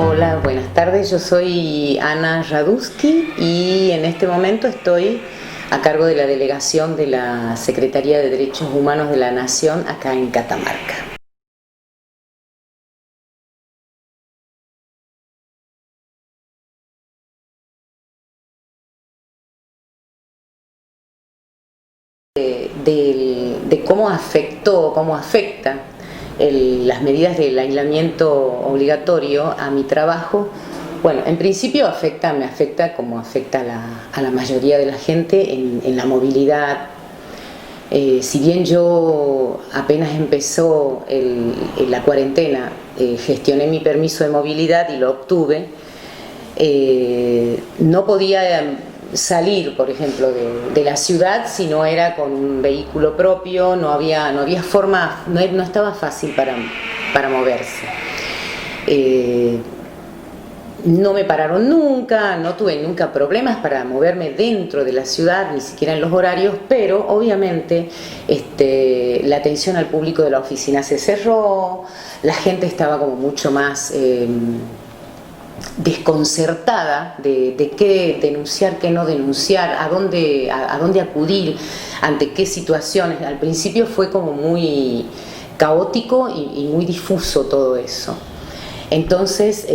Hola, buenas tardes. Yo soy Ana Radusky y en este momento estoy a cargo de la delegación de la Secretaría de Derechos Humanos de la Nación acá en Catamarca. De cómo afecta las medidas del aislamiento obligatorio a mi trabajo. Bueno, en principio me afecta como afecta a la mayoría de la gente en la movilidad. Si bien yo apenas empezó la cuarentena, gestioné mi permiso de movilidad y lo obtuve, no podía salir, por ejemplo, de la ciudad si no era con un vehículo propio, no había forma, no estaba fácil para moverse. No me pararon nunca, no tuve nunca problemas para moverme dentro de la ciudad, ni siquiera en los horarios, pero obviamente la atención al público de la oficina se cerró, la gente estaba como mucho más desconcertada de qué denunciar, qué no denunciar, a dónde acudir, ante qué situaciones. Al principio fue como muy caótico y muy difuso todo eso. Entonces,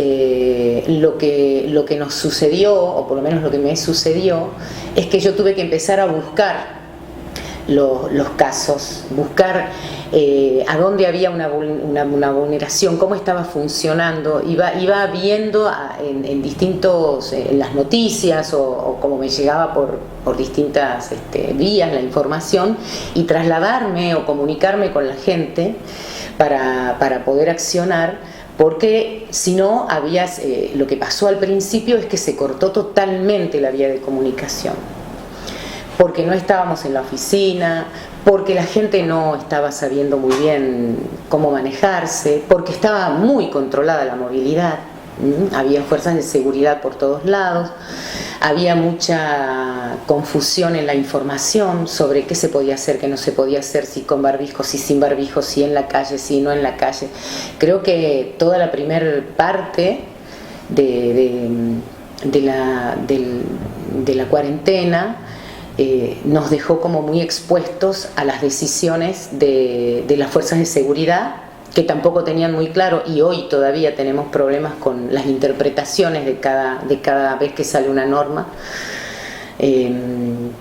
lo que nos sucedió, o por lo menos lo que me sucedió, es que yo tuve que empezar a buscar los casos, buscar a dónde había una vulneración, cómo estaba funcionando, iba viendo en las noticias o como me llegaba por distintas vías la información, y trasladarme o comunicarme con la gente para poder accionar. Porque si no, lo que pasó al principio es que se cortó totalmente la vía de comunicación. Porque no estábamos en la oficina, porque la gente no estaba sabiendo muy bien cómo manejarse, porque estaba muy controlada la movilidad, había fuerzas de seguridad por todos lados, había mucha confusión en la información sobre qué se podía hacer, qué no se podía hacer, si con barbijo, si sin barbijo, si en la calle, si no en la calle. Creo que toda la primera parte de la cuarentena nos dejó como muy expuestos a las decisiones de las fuerzas de seguridad, que tampoco tenían muy claro, y hoy todavía tenemos problemas con las interpretaciones de cada vez que sale una norma. En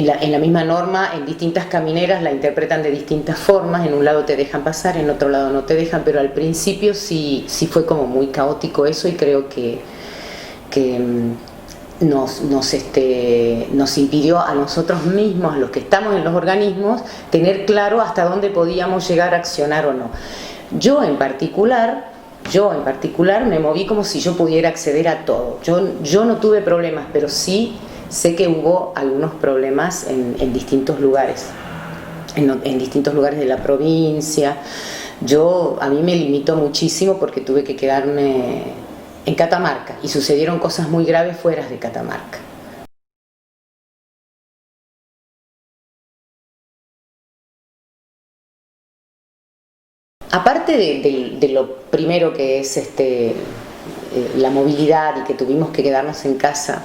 la misma norma, en distintas camineras la interpretan de distintas formas, en un lado te dejan pasar, en otro lado no te dejan, pero al principio sí fue como muy caótico eso, y creo que nos impidió a nosotros mismos, a los que estamos en los organismos, tener claro hasta dónde podíamos llegar a accionar o no. Yo en particular me moví como si yo pudiera acceder a todo. Yo no tuve problemas, pero sí sé que hubo algunos problemas en distintos lugares, en distintos lugares de la provincia. A mí me limitó muchísimo porque tuve que quedarme en Catamarca y sucedieron cosas muy graves fuera de Catamarca. Aparte de lo primero que es la movilidad y que tuvimos que quedarnos en casa,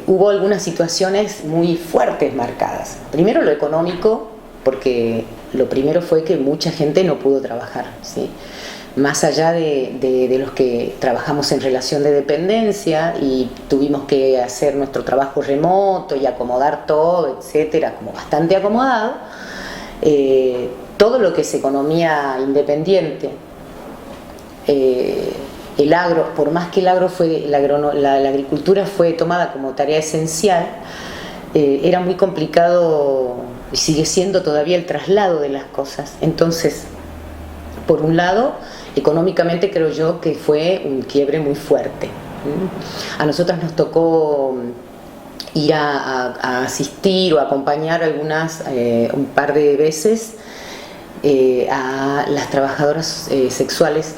hubo algunas situaciones muy fuertes marcadas. Primero lo económico, porque lo primero fue que mucha gente no pudo trabajar, ¿sí? Más allá de los que trabajamos en relación de dependencia y tuvimos que hacer nuestro trabajo remoto y acomodar todo, etcétera, como bastante acomodado, todo lo que es economía independiente, el agro, por más que la agricultura fue tomada como tarea esencial, era muy complicado y sigue siendo todavía el traslado de las cosas. Entonces, por un lado, económicamente creo yo que fue un quiebre muy fuerte. A nosotras nos tocó ir a asistir o acompañar un par de veces a las trabajadoras sexuales.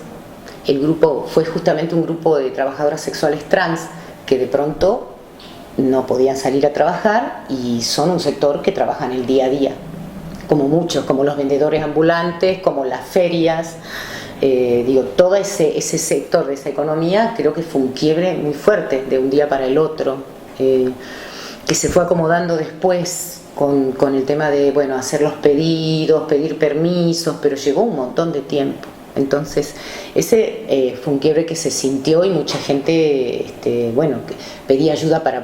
El grupo fue justamente un grupo de trabajadoras sexuales trans que de pronto no podían salir a trabajar, y son un sector que trabaja en el día a día, como muchos, como los vendedores ambulantes, como las ferias, Digo, todo ese sector de esa economía creo que fue un quiebre muy fuerte de un día para el otro, que se fue acomodando después con el tema de, bueno, hacer los pedidos, pedir permisos, pero llevó un montón de tiempo. Entonces, ese fue un quiebre que se sintió y mucha gente, bueno, pedía ayuda para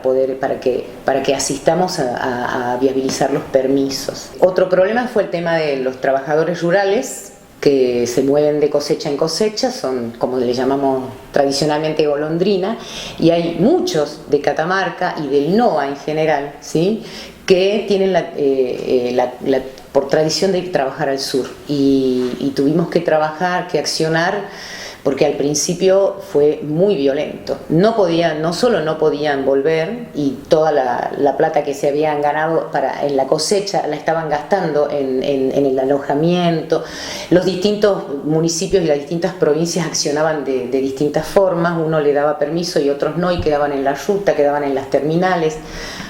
que asistamos a viabilizar los permisos. Otro problema fue el tema de los trabajadores rurales que se mueven de cosecha en cosecha, son como le llamamos tradicionalmente golondrina, y hay muchos de Catamarca y del NOA en general, ¿sí?, que tienen por tradición de ir a trabajar al sur, y tuvimos que trabajar, que accionar, porque al principio fue muy violento. No solo no podían volver, y toda la plata que se habían ganado en la cosecha la estaban gastando en el alojamiento. Los distintos municipios y las distintas provincias accionaban de distintas formas, uno le daba permiso y otros no, y quedaban en la ruta, quedaban en las terminales,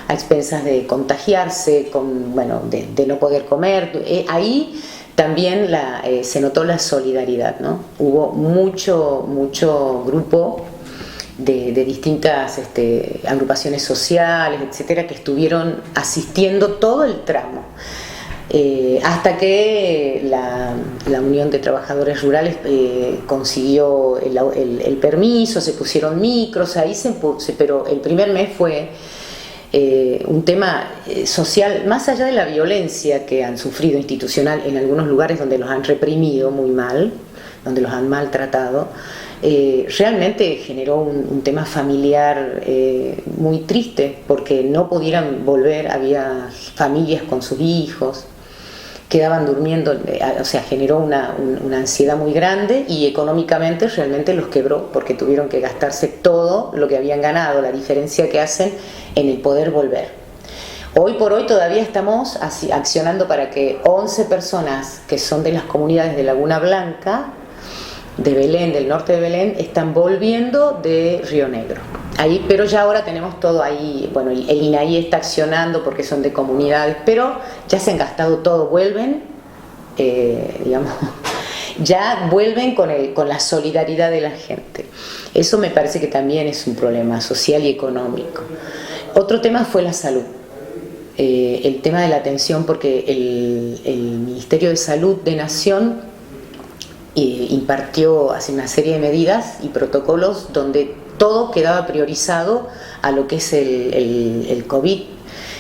a expensas de contagiarse, de no poder comer. Ahí también se notó la solidaridad, ¿no? Hubo mucho grupo de distintas agrupaciones sociales, etcétera, que estuvieron asistiendo todo el tramo. Hasta que la Unión de Trabajadores Rurales consiguió el permiso, se pusieron micros, pero el primer mes fue un tema social, más allá de la violencia que han sufrido institucional en algunos lugares donde los han reprimido muy mal, donde los han maltratado, realmente generó un tema familiar muy triste, porque no pudieran volver, había familias con sus hijos, quedaban durmiendo, o sea, generó una ansiedad muy grande, y económicamente realmente los quebró, porque tuvieron que gastarse todo lo que habían ganado, la diferencia que hacen en el poder volver. Hoy por hoy todavía estamos accionando para que 11 personas que son de las comunidades de Laguna Blanca, de Belén, del norte de Belén, están volviendo de Río Negro. Ahí, pero ya ahora tenemos todo ahí, bueno, el INAI está accionando porque son de comunidades, pero ya se han gastado todo, vuelven, ya vuelven con la solidaridad de la gente. Eso me parece que también es un problema social y económico. Otro tema fue la salud. El tema de la atención, porque el Ministerio de Salud de Nación impartió hace una serie de medidas y protocolos donde todo quedaba priorizado a lo que es el COVID.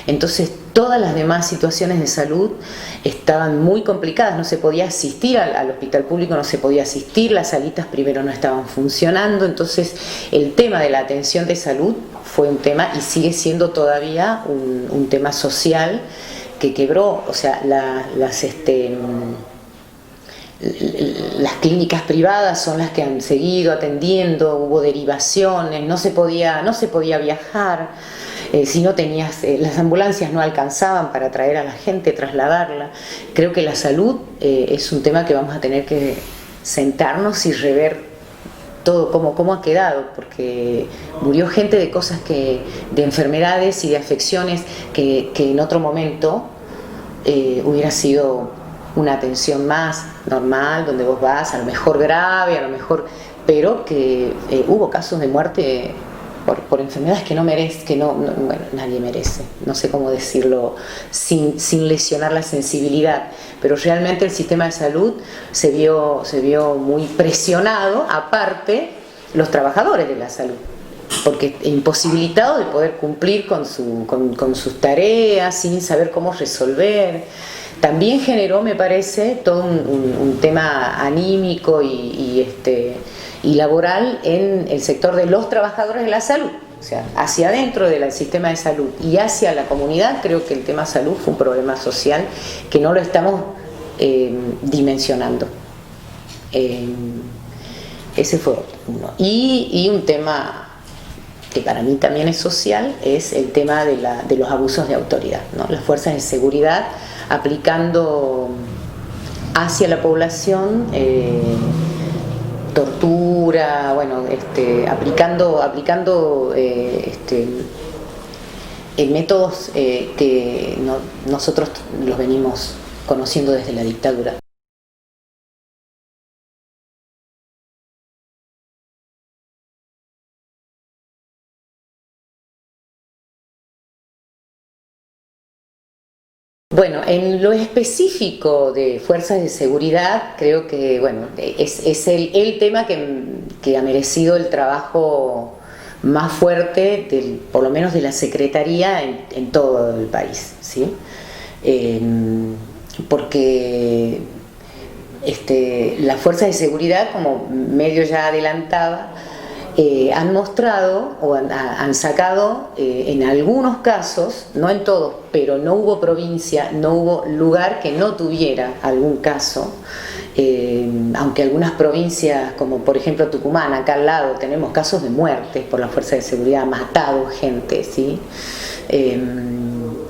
Entonces todas las demás situaciones de salud estaban muy complicadas, no se podía asistir al hospital público, no se podía asistir, las salitas primero no estaban funcionando. Entonces el tema de la atención de salud fue un tema, y sigue siendo todavía un tema social que quebró, o sea, las clínicas privadas son las que han seguido atendiendo, hubo derivaciones, no se podía viajar, si no tenías, las ambulancias no alcanzaban para traer a la gente, trasladarla. Creo que la salud es un tema que vamos a tener que sentarnos y rever todo cómo ha quedado, porque murió gente de cosas de enfermedades y de afecciones que en otro momento hubiera sido una atención más normal, donde vos vas, a lo mejor grave, a lo mejor, pero que hubo casos de muerte por enfermedades que bueno, nadie merece, no sé cómo decirlo sin lesionar la sensibilidad, pero realmente el sistema de salud se vio muy presionado, aparte los trabajadores de la salud, porque imposibilitado de poder cumplir con sus tareas, sin saber cómo resolver. También generó, me parece, todo un tema anímico y laboral en el sector de los trabajadores de la salud, o sea, hacia adentro del sistema de salud y hacia la comunidad. Creo que el tema salud fue un problema social que no lo estamos dimensionando. Ese fue uno. Y un tema que para mí también es social, es el tema de los abusos de autoridad, ¿no? Las fuerzas de seguridad aplicando hacia la población tortura, bueno, aplicando métodos que nosotros los venimos conociendo desde la dictadura. Bueno, en lo específico de fuerzas de seguridad, creo que bueno, es el tema que ha merecido el trabajo más fuerte, por lo menos de la Secretaría en todo el país, ¿sí? Porque las fuerzas de seguridad, como medio ya adelantaba, han mostrado o han sacado en algunos casos, no en todos, pero no hubo provincia, no hubo lugar que no tuviera algún caso, aunque algunas provincias como por ejemplo Tucumán, acá al lado, tenemos casos de muertes por la fuerza de seguridad, matado gente, ¿sí?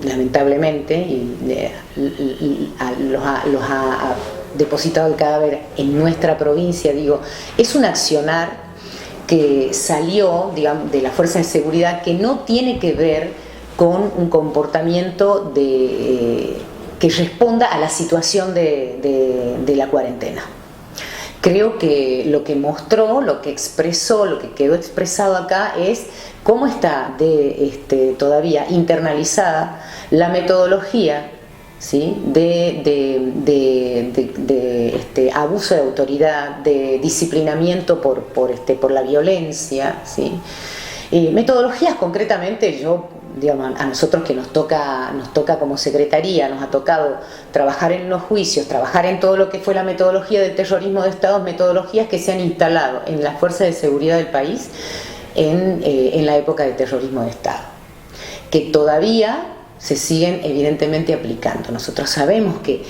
Lamentablemente, y los ha depositado el cadáver en nuestra provincia. Digo, es un accionar que salió, digamos, de la fuerza de seguridad, que no tiene que ver con un comportamiento que responda a la situación de la cuarentena. Creo que lo que mostró, lo que expresó, lo que quedó expresado acá es cómo está todavía internalizada la metodología, ¿sí? de abuso de autoridad, de disciplinamiento por la violencia, ¿sí? Metodologías concretamente, digamos, a nosotros que nos toca como secretaría, nos ha tocado trabajar en los juicios, trabajar en todo lo que fue la metodología del terrorismo de Estado, metodologías que se han instalado en las fuerzas de seguridad del país en la época del terrorismo de Estado, que todavía se siguen evidentemente aplicando. Nosotros sabemos que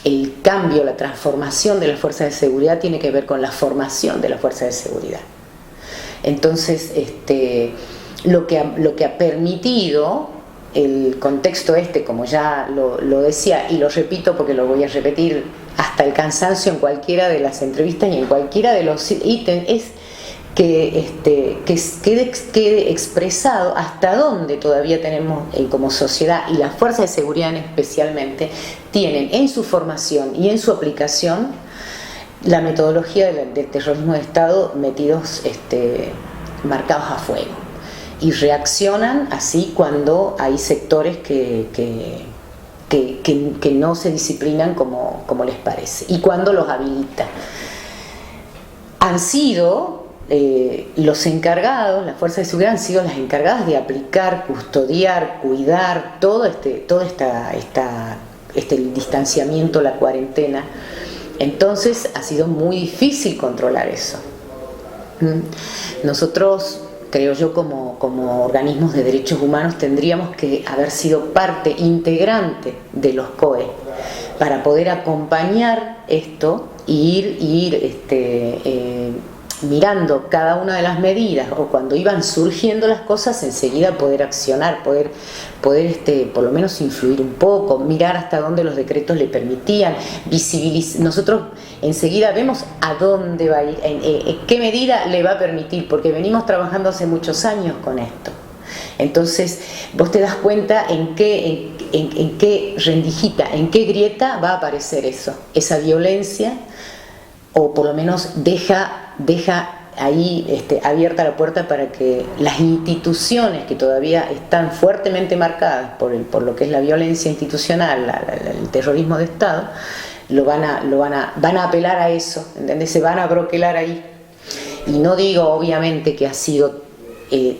el cambio, la transformación de las fuerzas de seguridad tiene que ver con la formación de las fuerzas de seguridad. Entonces, lo que ha permitido el contexto como ya lo decía, y lo repito porque lo voy a repetir hasta el cansancio en cualquiera de las entrevistas y en cualquiera de los ítems, es que quede expresado hasta dónde todavía tenemos como sociedad, y las fuerzas de seguridad especialmente tienen en su formación y en su aplicación la metodología del terrorismo de Estado metidos, marcados a fuego, y reaccionan así cuando hay sectores que no se disciplinan como les parece, y cuando los habilita. Han sido los encargados, las fuerzas de seguridad han sido las encargadas de aplicar, custodiar, cuidar todo este distanciamiento, la cuarentena. Entonces ha sido muy difícil controlar eso. Nosotros, creo yo, como organismos de derechos humanos, tendríamos que haber sido parte integrante de los COE para poder acompañar esto y ir mirando cada una de las medidas, o cuando iban surgiendo las cosas, enseguida poder accionar, poder por lo menos influir un poco, mirar hasta dónde los decretos le permitían, visibilizar. Nosotros enseguida vemos a dónde va a ir, en qué medida le va a permitir, porque venimos trabajando hace muchos años con esto. Entonces vos te das cuenta en qué rendijita, en qué grieta va a aparecer esa violencia, o por lo menos deja ahí abierta la puerta para que las instituciones que todavía están fuertemente marcadas por lo que es la violencia institucional, el terrorismo de Estado, van a apelar a eso, ¿entendés? Se van a broquelar ahí. Y no digo obviamente que ha sido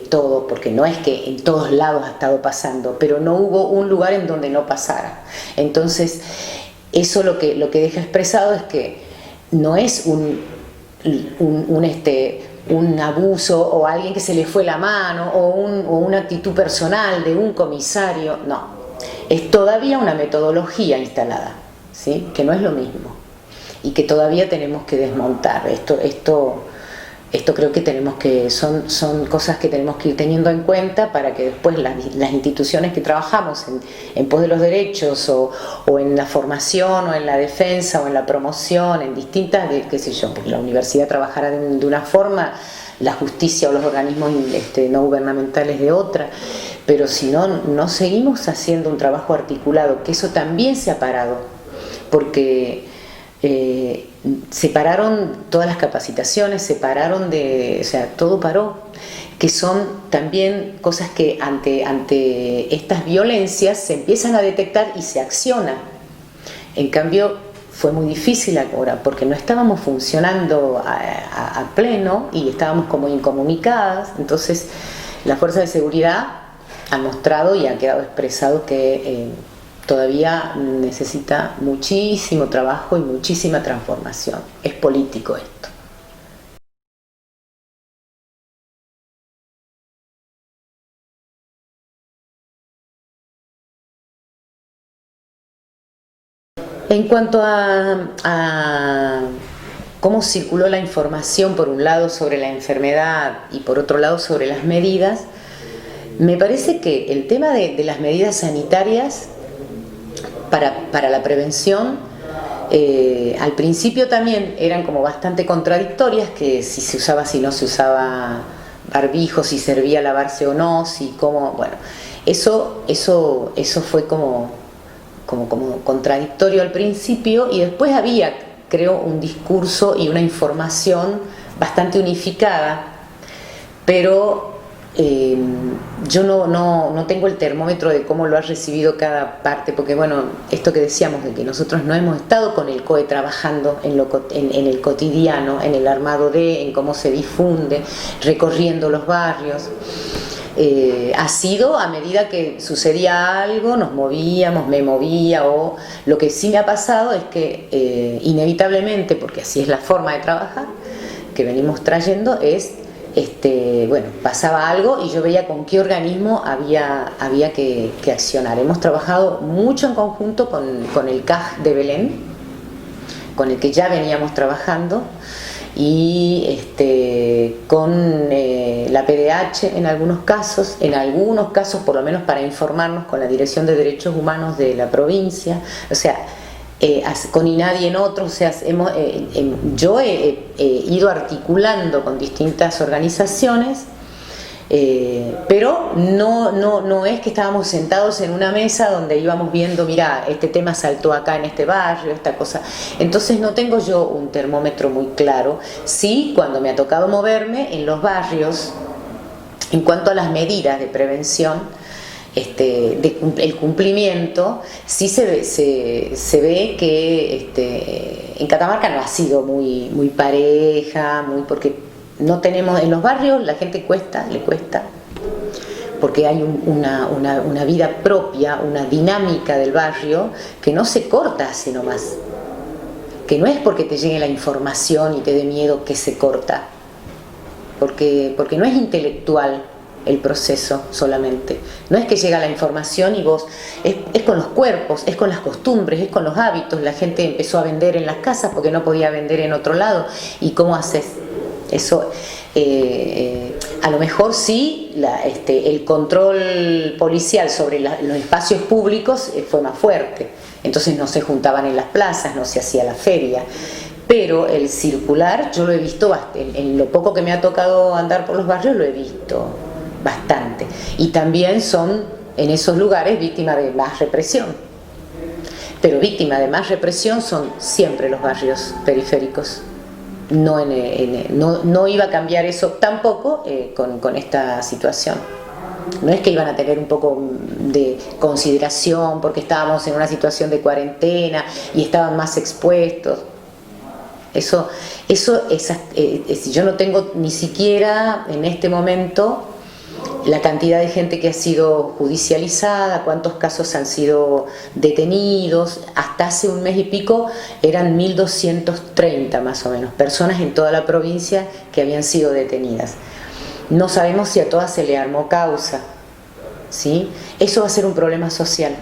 todo, porque no es que en todos lados ha estado pasando, pero no hubo un lugar en donde no pasara. Entonces, eso lo que deja expresado es que no es un abuso o alguien que se le fue la mano o una actitud personal de un comisario, no, es todavía una metodología instalada, ¿sí? Que no es lo mismo y que todavía tenemos que desmontar. Esto creo que son cosas que tenemos que ir teniendo en cuenta para que después las instituciones que trabajamos en pos de los derechos o en la formación o en la defensa o en la promoción, en distintas, qué sé yo, porque la universidad trabajará de una forma, la justicia o los organismos no gubernamentales de otra, pero si no seguimos haciendo un trabajo articulado, que eso también se ha parado, porque se pararon todas las capacitaciones, o sea, todo paró. que son también cosas que ante estas violencias se empiezan a detectar y se acciona. En cambio, fue muy difícil ahora porque no estábamos funcionando a pleno y estábamos como incomunicadas. Entonces, la fuerza de seguridad ha mostrado y ha quedado expresado que todavía necesita muchísimo trabajo y muchísima transformación. Es político esto. En cuanto a cómo circuló la información, por un lado sobre la enfermedad y por otro lado sobre las medidas, me parece que el tema de las medidas sanitarias para la prevención, al principio también eran como bastante contradictorias, que si se usaba, si no se usaba barbijo, si servía lavarse o no, si cómo, bueno, eso fue como contradictorio al principio, y después había, creo, un discurso y una información bastante unificada, pero yo no tengo el termómetro de cómo lo ha recibido cada parte, porque bueno, esto que decíamos de que nosotros no hemos estado con el COE trabajando en el cotidiano, en el armado en cómo se difunde, recorriendo los barrios. Ha sido a medida que sucedía algo, nos movíamos, me movía, o lo que sí me ha pasado es que inevitablemente, porque así es la forma de trabajar que venimos trayendo, es bueno, pasaba algo y yo veía con qué organismo había que accionar. Hemos trabajado mucho en conjunto con el CAJ de Belén, con el que ya veníamos trabajando, y con la PDH en algunos casos por lo menos para informarnos, con la Dirección de Derechos Humanos de la provincia, o sea, con INADI en otros, o sea, yo he ido articulando con distintas organizaciones, pero no es que estábamos sentados en una mesa donde íbamos viendo, mira, este tema saltó acá en este barrio, esta cosa. Entonces no tengo yo un termómetro muy claro. Sí, cuando me ha tocado moverme en los barrios, en cuanto a las medidas de prevención, el cumplimiento, sí se ve que en Catamarca no ha sido muy pareja, porque no tenemos, en los barrios la gente le cuesta, porque hay una vida propia, una dinámica del barrio que no se corta así nomás, que no es porque te llegue la información y te dé miedo que se corta, porque no es intelectual el proceso solamente, no es que llega la información y vos, es con los cuerpos, es con las costumbres, es con los hábitos. La gente empezó a vender en las casas porque no podía vender en otro lado, y ¿cómo haces? Eso, a lo mejor sí, el control policial sobre los espacios públicos fue más fuerte, entonces no se juntaban en las plazas, no se hacía la feria, pero el circular yo lo he visto en lo poco que me ha tocado andar por los barrios, lo he visto bastante, y también son en esos lugares víctimas de más represión, pero víctimas de más represión son siempre los barrios periféricos. No iba a cambiar eso tampoco con esta situación. No es que iban a tener un poco de consideración porque estábamos en una situación de cuarentena y estaban más expuestos. Yo no tengo ni siquiera en este momento la cantidad de gente que ha sido judicializada, cuántos casos han sido detenidos. Hasta hace un mes y pico eran 1230 más o menos personas en toda la provincia que habían sido detenidas. No sabemos si a todas se le armó causa, ¿sí? Eso va a ser un problema social.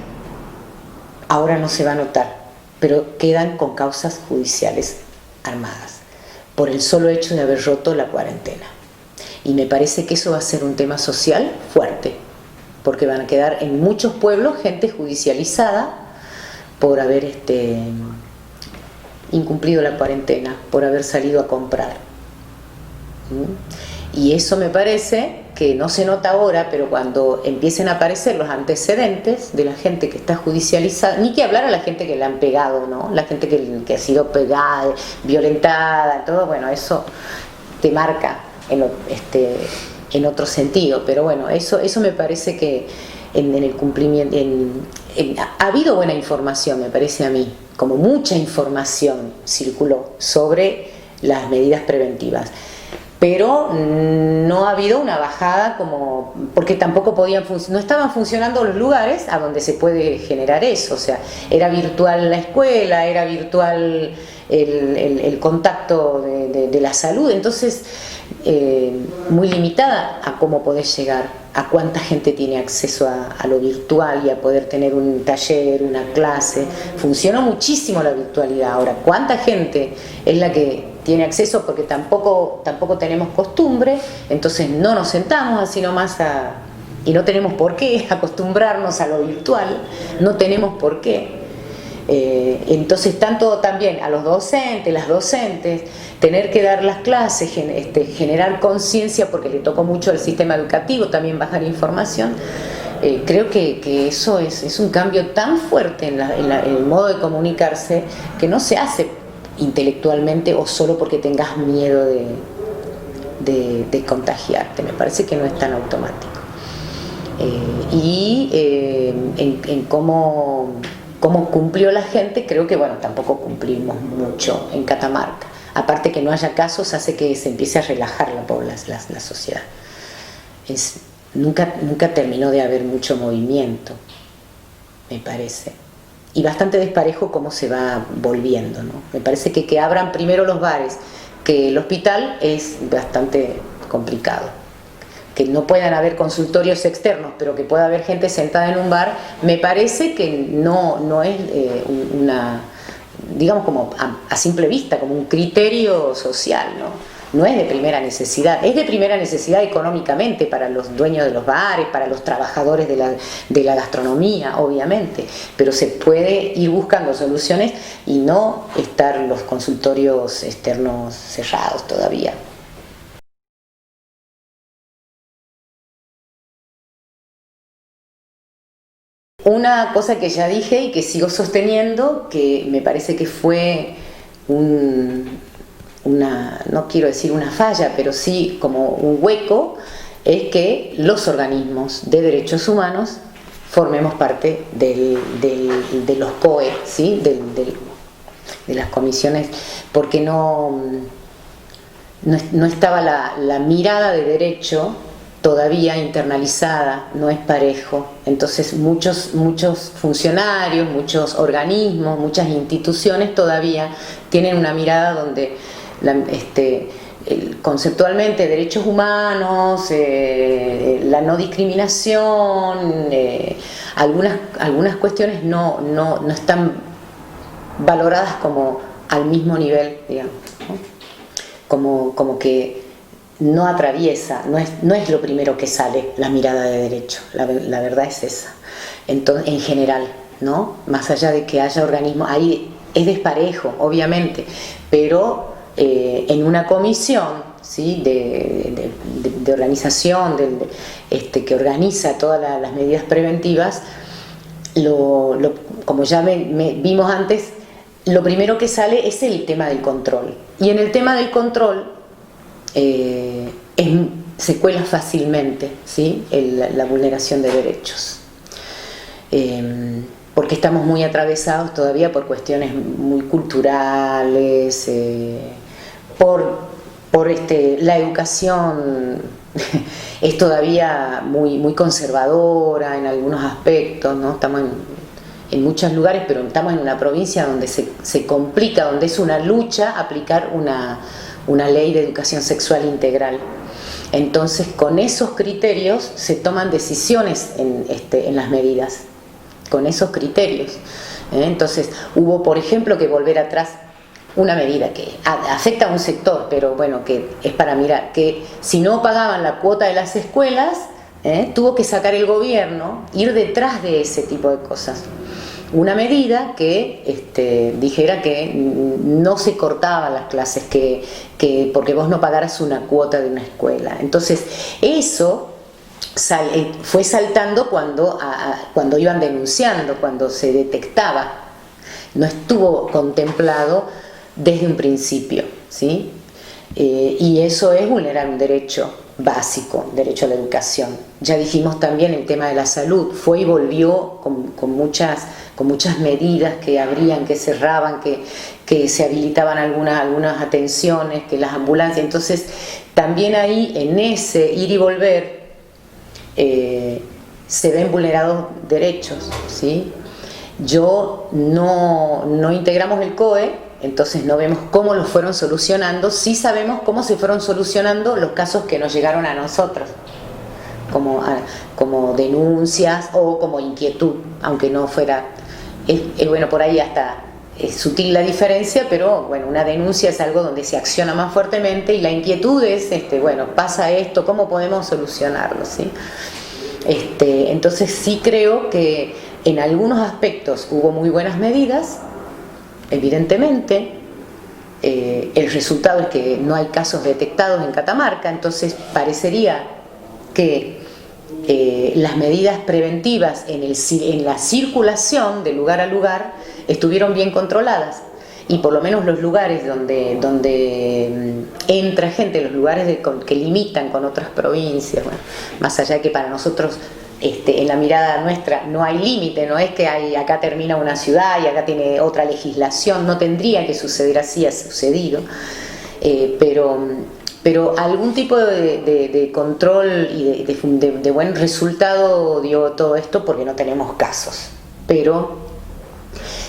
Ahora no se va a notar, pero quedan con causas judiciales armadas por el solo hecho de haber roto la cuarentena. Y me parece que eso va a ser un tema social fuerte, porque van a quedar en muchos pueblos gente judicializada por haber incumplido la cuarentena, por haber salido a comprar. Y eso me parece que no se nota ahora, pero cuando empiecen a aparecer los antecedentes de la gente que está judicializada, ni que hablar a la gente que le han pegado, ¿no? La gente que ha sido pegada, violentada, todo, bueno, eso te marca en otro sentido, pero bueno, eso me parece que en el cumplimiento, ha habido buena información, me parece a mí, como mucha información circuló sobre las medidas preventivas, pero no ha habido una bajada como, porque tampoco no estaban funcionando los lugares a donde se puede generar eso, o sea, era virtual la escuela, era virtual el contacto de la salud, entonces muy limitada a cómo podés llegar, a cuánta gente tiene acceso a lo virtual y a poder tener un taller, una clase. Funcionó muchísimo la virtualidad. Ahora, ¿cuánta gente es la que tiene acceso? Porque tampoco tenemos costumbre, entonces no nos sentamos así nomás y no tenemos por qué acostumbrarnos a lo virtual, no tenemos por qué. Entonces tanto también a los docentes, las docentes, tener que dar las clases, generar conciencia, porque le tocó mucho al sistema educativo también bajar información. Creo que eso es un cambio tan fuerte en el modo de comunicarse, que no se hace intelectualmente o solo porque tengas miedo de contagiarte. Me parece que no es tan automático. En cómo cumplió la gente, creo que bueno, tampoco cumplimos mucho en Catamarca. Aparte que no haya casos hace que se empiece a relajar la sociedad. Nunca terminó de haber mucho movimiento, me parece. Y bastante desparejo cómo se va volviendo, ¿no? Me parece que abran primero los bares que el hospital es bastante complicado. Que no puedan haber consultorios externos, pero que pueda haber gente sentada en un bar, me parece que no es digamos como a simple vista, como un criterio social, ¿no? No es de primera necesidad, es de primera necesidad económicamente para los dueños de los bares, para los trabajadores de la gastronomía, obviamente, pero se puede ir buscando soluciones y no estar los consultorios externos cerrados todavía. Una cosa que ya dije y que sigo sosteniendo, que me parece que fue no quiero decir una falla, pero sí como un hueco, es que los organismos de derechos humanos formemos parte de los COE, ¿sí? De las comisiones, porque no estaba la mirada de derecho todavía internalizada, no es parejo. Entonces muchos funcionarios, muchos organismos, muchas instituciones todavía tienen una mirada donde conceptualmente derechos humanos, la no discriminación, algunas cuestiones no están valoradas como al mismo nivel, digamos, ¿no? Como que no atraviesa, no es lo primero que sale la mirada de derecho, la verdad es esa. Entonces, en general, ¿no? Más allá de que haya organismos, ahí es desparejo, obviamente, pero en una comisión, ¿sí? de organización que organiza todas las medidas preventivas, como ya vimos antes, lo primero que sale es el tema del control. Y en el tema del control se cuela fácilmente, ¿sí? La vulneración de derechos. Porque estamos muy atravesados todavía por cuestiones muy culturales, por la educación es todavía muy conservadora en algunos aspectos, ¿no? Estamos en muchos lugares, pero estamos en una provincia donde se complica, donde es una lucha aplicar una ley de educación sexual integral. Entonces, con esos criterios se toman decisiones en las medidas, con esos criterios. Entonces, hubo, por ejemplo, que volver atrás una medida que afecta a un sector, pero bueno, que es para mirar, que si no pagaban la cuota de las escuelas, tuvo que sacar el gobierno, ir detrás de ese tipo de cosas. Una medida que dijera que no se cortaban las clases, que porque vos no pagaras una cuota de una escuela. Entonces, eso fue saltando cuando iban denunciando, cuando se detectaba. No estuvo contemplado desde un principio, ¿sí? Y eso es vulnerar un derecho, básico, derecho a la educación. Ya dijimos también el tema de la salud, fue y volvió con muchas medidas que abrían, que cerraban, que se habilitaban algunas atenciones, que las ambulancias. Entonces, también ahí, en ese ir y volver, se ven vulnerados derechos, ¿sí? No integramos el COE, entonces no vemos cómo los fueron solucionando, sí sabemos cómo se fueron solucionando los casos que nos llegaron a nosotros, como denuncias o como inquietud, aunque no fuera, bueno, por ahí hasta es sutil la diferencia, pero bueno, una denuncia es algo donde se acciona más fuertemente y la inquietud es, bueno, pasa esto, ¿cómo podemos solucionarlo? ¿Sí? Entonces sí creo que en algunos aspectos hubo muy buenas medidas, evidentemente. El resultado es que no hay casos detectados en Catamarca, entonces parecería que las medidas preventivas en la circulación de lugar a lugar estuvieron bien controladas, y por lo menos los lugares donde entra gente, los lugares que limitan con otras provincias, bueno, más allá de que para nosotros en la mirada nuestra no hay límite, no es que acá termina una ciudad y acá tiene otra legislación, no tendría que suceder así, ha sucedido, pero algún tipo de control y de buen resultado dio todo esto, porque no tenemos casos, pero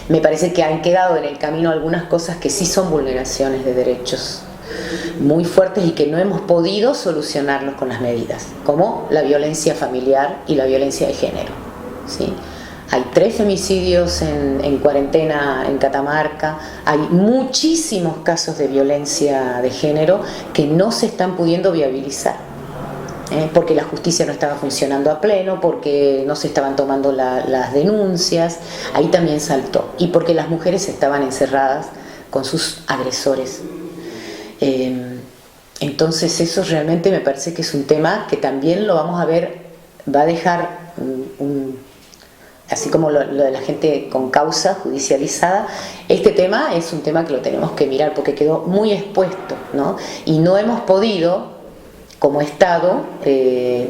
me parece que han quedado en el camino algunas cosas que sí son vulneraciones de derechos muy fuertes y que no hemos podido solucionarlos con las medidas, como la violencia familiar y la violencia de género, ¿sí? Hay 3 femicidios en cuarentena en Catamarca, hay muchísimos casos de violencia de género que no se están pudiendo viabilizar, porque la justicia no estaba funcionando a pleno, porque no se estaban tomando las denuncias, ahí también saltó, y porque las mujeres estaban encerradas con sus agresores. Entonces eso realmente me parece que es un tema que también lo vamos a ver, va a dejar así como lo de la gente con causa judicializada, este tema es un tema que lo tenemos que mirar porque quedó muy expuesto, ¿no? Y no hemos podido, como Estado,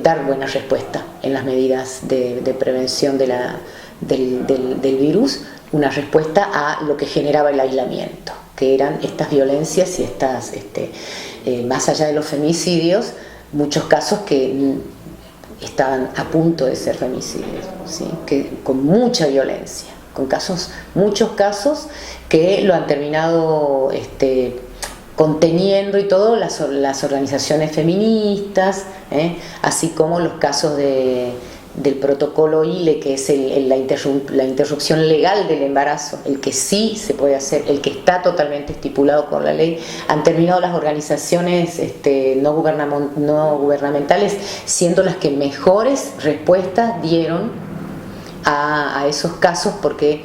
dar buena respuesta en las medidas de prevención del virus, una respuesta a lo que generaba el aislamiento, que eran estas violencias y más allá de los femicidios, muchos casos que estaban a punto de ser femicidios, ¿sí? Con mucha violencia, muchos casos que lo han terminado conteniendo y todo las organizaciones feministas, así como los casos del protocolo ILE, que es la interrupción legal del embarazo, el que sí se puede hacer, el que está totalmente estipulado por la ley, han terminado las organizaciones no gubernamentales siendo las que mejores respuestas dieron a esos casos, porque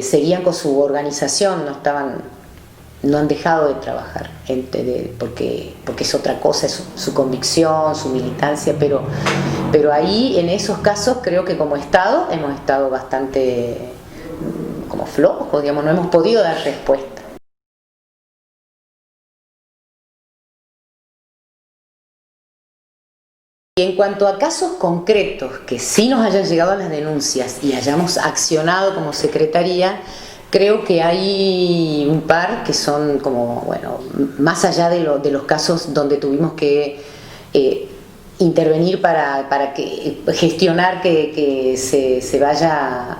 seguían con su organización, no han dejado de trabajar, porque es otra cosa, es su convicción, su militancia, pero ahí en esos casos creo que como Estado hemos estado bastante como flojos, digamos, no hemos podido dar respuesta. Y en cuanto a casos concretos que sí nos hayan llegado a las denuncias y hayamos accionado como Secretaría, creo que hay un par que son como, bueno, más allá de los casos donde tuvimos que intervenir para gestionar que se vaya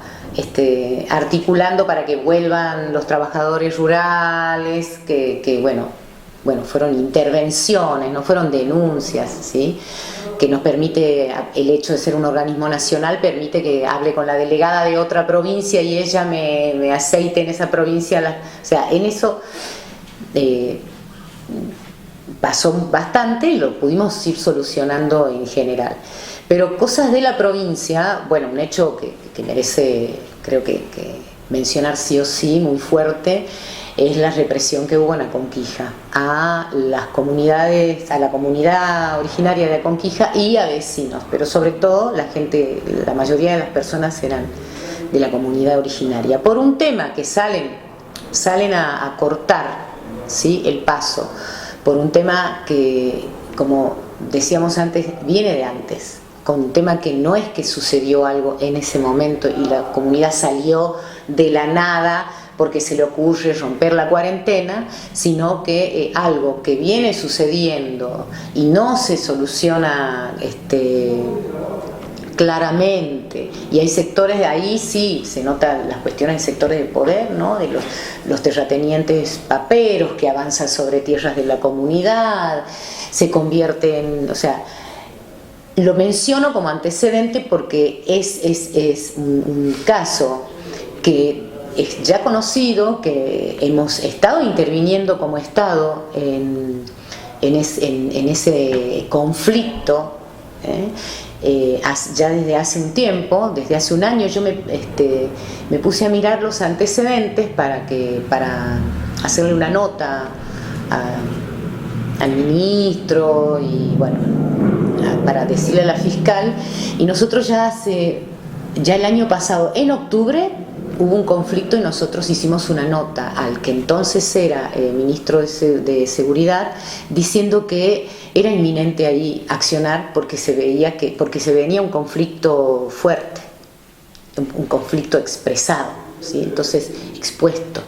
articulando para que vuelvan los trabajadores rurales, bueno, fueron intervenciones, no fueron denuncias, ¿sí? Que nos permite, el hecho de ser un organismo nacional, permite que hable con la delegada de otra provincia y ella me aceite en esa provincia. O sea, en eso pasó bastante y lo pudimos ir solucionando en general. Pero cosas de la provincia, bueno, un hecho que merece, creo que mencionar sí o sí, muy fuerte, es la represión que hubo en Aconquija a las comunidades, a la comunidad originaria de Aconquija y a vecinos, pero sobre todo la mayoría de las personas eran de la comunidad originaria, por un tema que salen a cortar, ¿sí?, el paso, por un tema que, como decíamos antes, viene de antes, con un tema que no es que sucedió algo en ese momento y la comunidad salió de la nada porque se le ocurre romper la cuarentena, sino que algo que viene sucediendo y no se soluciona claramente, y hay sectores, ahí sí se notan las cuestiones en sectores de poder, ¿no? De los terratenientes paperos que avanzan sobre tierras de la comunidad, se convierten, o sea, lo menciono como antecedente porque es un caso que es ya conocido, que hemos estado interviniendo como Estado en ese conflicto, ya desde hace un tiempo, desde hace un año. Yo me puse a mirar los antecedentes para hacerle una nota al ministro y bueno, para decirle a la fiscal, y nosotros ya el año pasado, en octubre, hubo un conflicto y nosotros hicimos una nota al que entonces era ministro de Seguridad, diciendo que era inminente ahí accionar porque se venía un conflicto fuerte, un conflicto expresado, ¿sí? Entonces expuesto.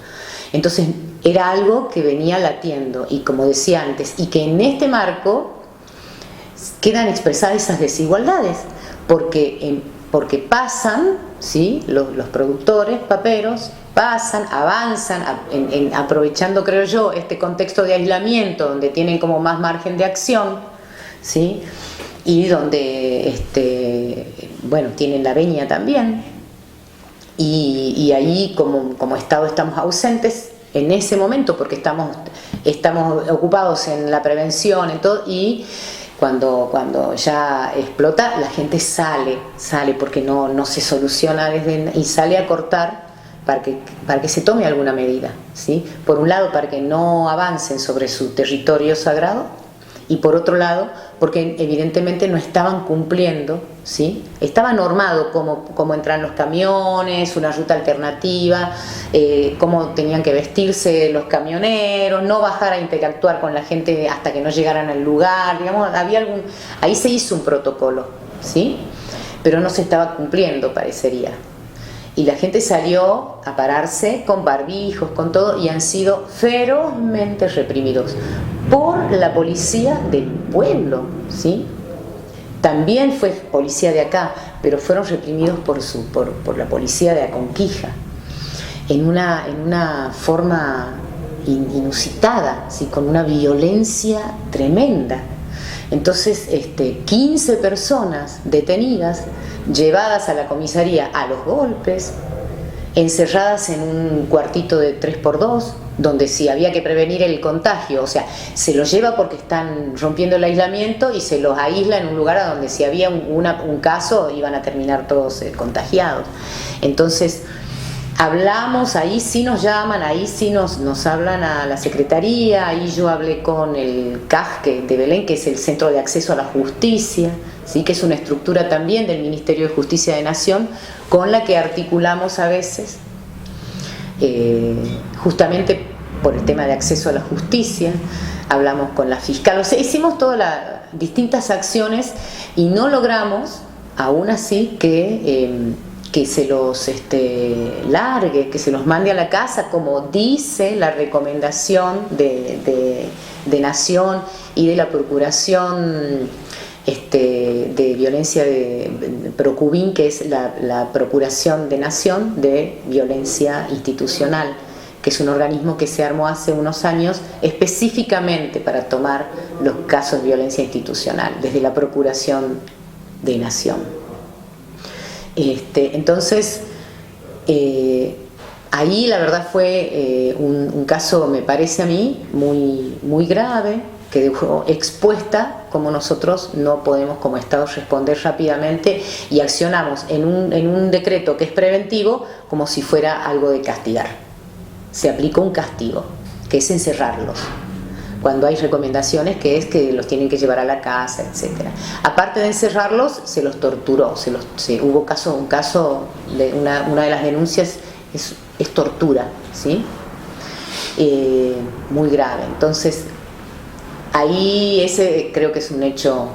Entonces era algo que venía latiendo y, como decía antes, y que en este marco quedan expresadas esas desigualdades, porque pasan, ¿sí? Los productores paperos pasan, avanzan, aprovechando, creo yo, este contexto de aislamiento donde tienen como más margen de acción, ¿sí? Y donde bueno, tienen la venia también, y ahí como Estado estamos ausentes en ese momento porque estamos ocupados en la prevención, en todo, y cuando ya explota, la gente sale porque no se soluciona y sale a cortar para que se tome alguna medida, ¿sí? Por un lado, para que no avancen sobre su territorio sagrado, y por otro lado, porque evidentemente no estaban cumpliendo, ¿sí? Estaba normado cómo entran los camiones, una ruta alternativa, cómo tenían que vestirse los camioneros, no bajar a interactuar con la gente hasta que no llegaran al lugar, digamos, ahí se hizo un protocolo, ¿sí? Pero no se estaba cumpliendo, parecería. Y la gente salió a pararse con barbijos, con todo, y han sido ferozmente reprimidos por la policía del pueblo, ¿sí? También fue policía de acá, pero fueron reprimidos por la policía de Aconquija, en una forma inusitada, ¿sí? Con una violencia tremenda. Entonces, 15 personas detenidas, llevadas a la comisaría a los golpes, encerradas en un cuartito de 3x2, donde si había que prevenir el contagio, o sea, se los lleva porque están rompiendo el aislamiento y se los aísla en un lugar a donde si había un caso iban a terminar todos contagiados. Entonces, hablamos, ahí sí nos llaman, ahí sí nos hablan a la Secretaría, ahí yo hablé con el CAJ de Belén, que es el Centro de Acceso a la Justicia, ¿sí? Que es una estructura también del Ministerio de Justicia de Nación, con la que articulamos a veces, justamente por el tema de acceso a la justicia. Hablamos con la fiscal, o sea, hicimos todas las distintas acciones y no logramos, aún así, que se los largue, que se los mande a la casa, como dice la recomendación de Nación y de la Procuración de Violencia de Procubin, que es la Procuración de Nación de Violencia Institucional, que es un organismo que se armó hace unos años específicamente para tomar los casos de violencia institucional, desde la Procuración de Nación. Entonces, ahí la verdad fue un caso, me parece a mí, muy, muy grave, que dejó expuesta como nosotros no podemos como Estado responder rápidamente, y accionamos en un decreto que es preventivo como si fuera algo de castigar. Se aplicó un castigo, que es encerrarlos, cuando hay recomendaciones que es que los tienen que llevar a la casa, etc. Aparte de encerrarlos, se los torturó. Hubo un caso de una de las denuncias es tortura, ¿sí? Muy grave. Entonces, Ahí ese creo que es un hecho,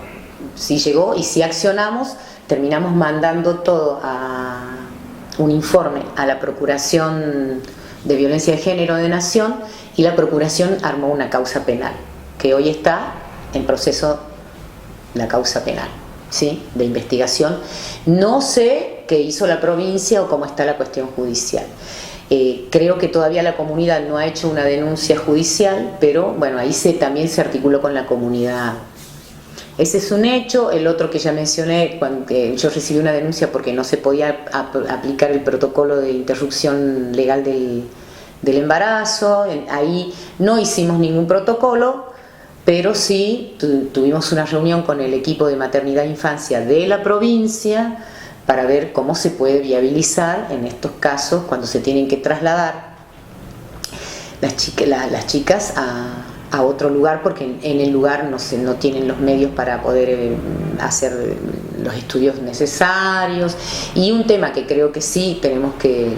si llegó, y si accionamos, terminamos mandando todo a un informe a la Procuración de Violencia de Género de Nación, y la Procuración armó una causa penal, que hoy está en proceso la causa penal, ¿sí?, de investigación. No sé qué hizo la provincia o cómo está la cuestión judicial. Creo que todavía la comunidad no ha hecho una denuncia judicial, pero bueno, ahí también se articuló con la comunidad. Ese es un hecho. El otro que ya mencioné, cuando yo recibí una denuncia porque no se podía aplicar el protocolo de interrupción legal del embarazo. Ahí no hicimos ningún protocolo, pero sí tuvimos una reunión con el equipo de maternidad e infancia de la provincia para ver cómo se puede viabilizar en estos casos cuando se tienen que trasladar las chicas a otro lugar, porque en el lugar no tienen los medios para poder hacer los estudios necesarios. Y un tema que creo que sí tenemos que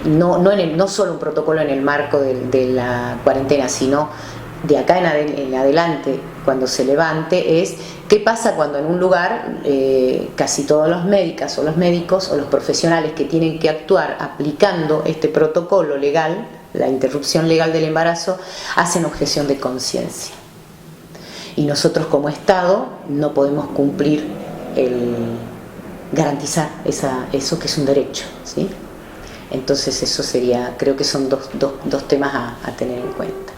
no solo un protocolo en el marco de la cuarentena, sino de acá en adelante, cuando se levante, es qué pasa cuando en un lugar casi todas las médicas o los médicos o los profesionales que tienen que actuar aplicando este protocolo legal, la interrupción legal del embarazo, hacen objeción de conciencia. Y nosotros como Estado no podemos cumplir garantizar eso que es un derecho, ¿sí? Entonces eso sería, creo que son dos temas a tener en cuenta.